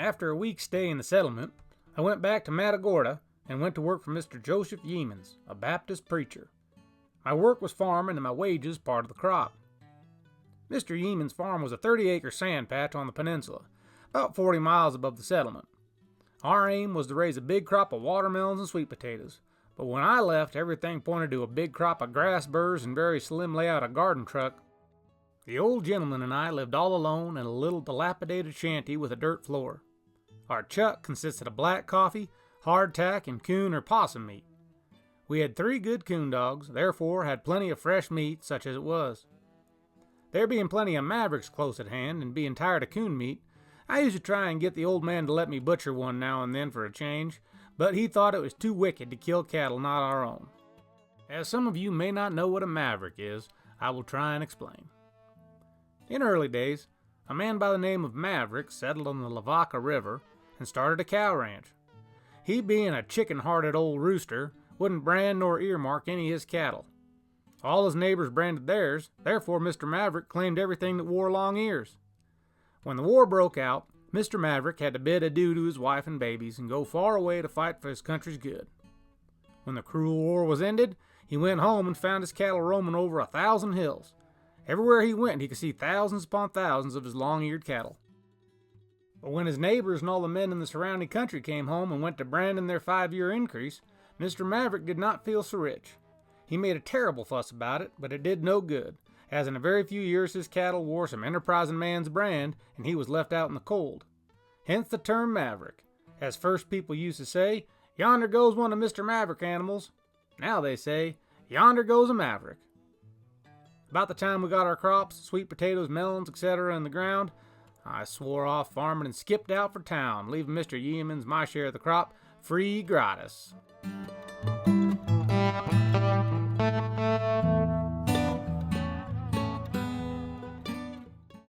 After a week's stay in the settlement, I went back to Matagorda and went to work for Mr. Joseph Yeamans, a Baptist preacher. My work was farming and my wages part of the crop. Mr. Yeamans' farm was a 30-acre sand patch on the peninsula, about 40 miles above the settlement. Our aim was to raise a big crop of watermelons and sweet potatoes, but when I left, everything pointed to a big crop of grass burrs and very slim layout of garden truck. The old gentleman and I lived all alone in a little dilapidated shanty with a dirt floor. Our chuck consisted of black coffee, hardtack, and coon or possum meat. We had 3 good coon dogs, therefore had plenty of fresh meat, such as it was. There being plenty of Mavericks close at hand, and being tired of coon meat, I used to try and get the old man to let me butcher one now and then for a change, but he thought it was too wicked to kill cattle not our own. As some of you may not know what a Maverick is, I will try and explain. In early days, a man by the name of Mavericks settled on the Lavaca River and started a cow ranch. He, being a chicken-hearted old rooster, wouldn't brand nor earmark any of his cattle. All his neighbors branded theirs, therefore Mr. Maverick claimed everything that wore long ears. When the war broke out, Mr. Maverick had to bid adieu to his wife and babies and go far away to fight for his country's good. When the cruel war was ended, he went home and found his cattle roaming over 1,000 hills. Everywhere he went, he could see thousands upon thousands of his long-eared cattle. But when his neighbors and all the men in the surrounding country came home and went to branding their 5-year increase, Mr. Maverick did not feel so rich. He made a terrible fuss about it, but it did no good, as in a very few years his cattle wore some enterprising man's brand, and he was left out in the cold. Hence the term Maverick. As first people used to say, "Yonder goes one of Mr. Maverick animals." Now they say, "Yonder goes a Maverick." About the time we got our crops, sweet potatoes, melons, etc. in the ground, I swore off farming and skipped out for town, leaving Mr. Yeamans my share of the crop free gratis.